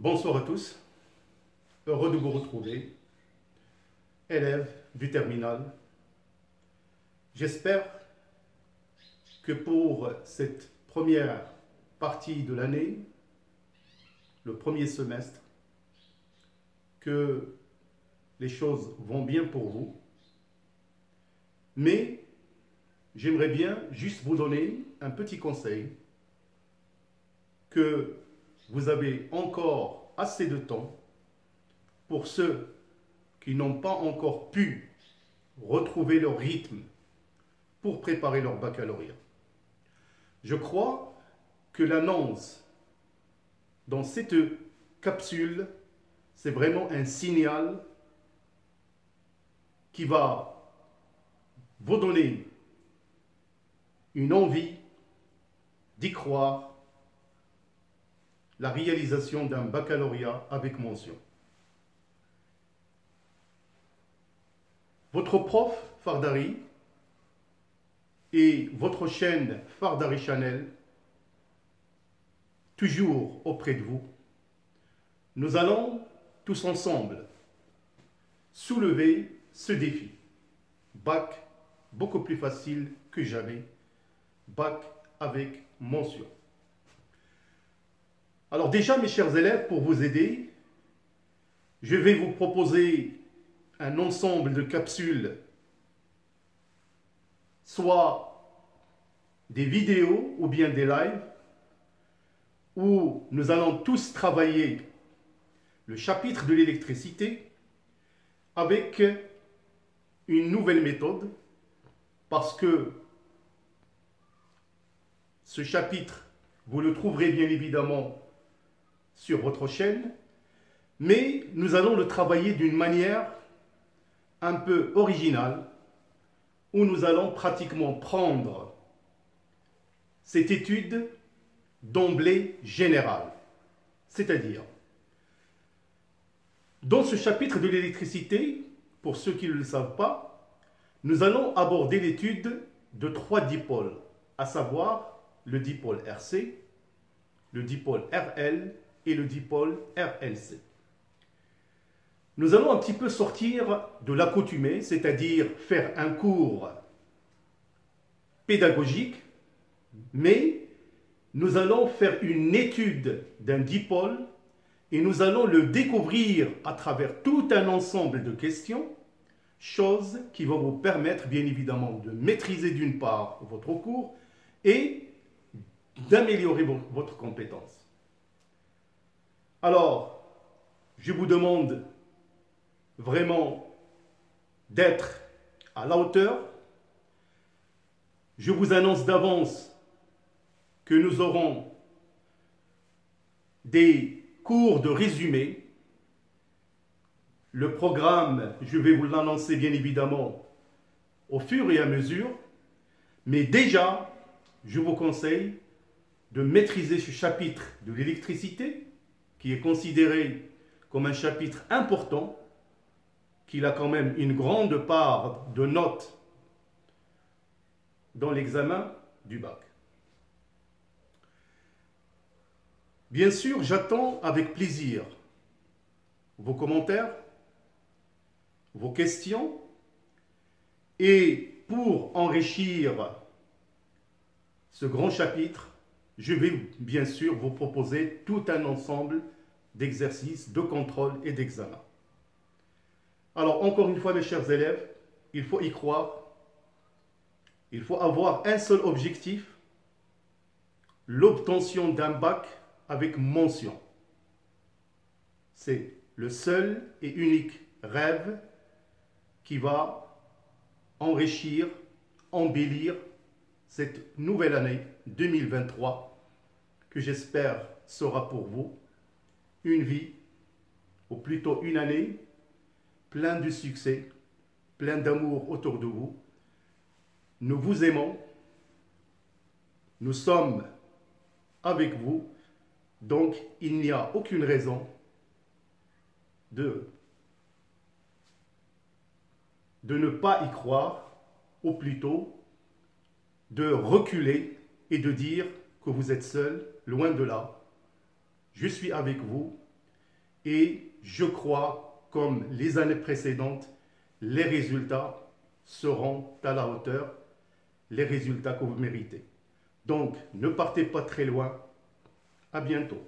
Bonsoir à tous, heureux de vous retrouver, élèves du terminal. J'espère que pour cette première partie de l'année, le premier semestre, que les choses vont bien pour vous. Mais j'aimerais bien juste vous donner un petit conseil que vous avez encore assez de temps pour ceux qui n'ont pas encore pu retrouver leur rythme pour préparer leur baccalauréat. Je crois que l'annonce dans cette capsule, c'est vraiment un signal qui va vous donner une envie d'y croire, la réalisation d'un baccalauréat avec mention. Votre prof Fardari et votre chaîne Fardari Channel, toujours auprès de vous, nous allons tous ensemble soulever ce défi. Bac beaucoup plus facile que jamais, bac avec mention. Alors déjà, mes chers élèves, pour vous aider, je vais vous proposer un ensemble de capsules, soit des vidéos ou bien des lives, où nous allons tous travailler le chapitre de l'électricité avec une nouvelle méthode, parce que ce chapitre, vous le trouverez bien évidemment sur votre chaîne, mais nous allons le travailler d'une manière un peu originale, où nous allons pratiquement prendre cette étude d'emblée générale. C'est-à-dire, dans ce chapitre de l'électricité, pour ceux qui ne le savent pas, nous allons aborder l'étude de 3 dipôles, à savoir le dipôle RC, le dipôle RL et le dipôle RLC. Nous allons un petit peu sortir de l'accoutumée, c'est-à-dire faire un cours pédagogique, mais nous allons faire une étude d'un dipôle et nous allons le découvrir à travers tout un ensemble de questions, choses qui vont vous permettre bien évidemment de maîtriser d'une part votre cours et d'améliorer votre compétence. Alors, je vous demande vraiment d'être à la hauteur. Je vous annonce d'avance que nous aurons des cours de résumé. Le programme, je vais vous l'annoncer bien évidemment au fur et à mesure, mais déjà, je vous conseille de maîtriser ce chapitre de l'électricité, qui est considéré comme un chapitre important, qu'il a quand même une grande part de notes dans l'examen du bac. Bien sûr, j'attends avec plaisir vos commentaires, vos questions, et pour enrichir ce grand chapitre, je vais bien sûr vous proposer tout un ensemble d'exercices, de contrôle et d'examen. Alors, encore une fois, mes chers élèves, il faut y croire. Il faut avoir un seul objectif, l'obtention d'un bac avec mention. C'est le seul et unique rêve qui va enrichir, embellir cette nouvelle année 2023, que j'espère sera pour vous une vie, ou plutôt une année, plein de succès, plein d'amour autour de vous. Nous vous aimons, nous sommes avec vous, donc il n'y a aucune raison de ne pas y croire, ou plutôt de reculer et de dire que vous êtes seul, loin de là. Je suis avec vous et je crois, comme les années précédentes, les résultats seront à la hauteur, les résultats que vous méritez. Donc, ne partez pas très loin. À bientôt.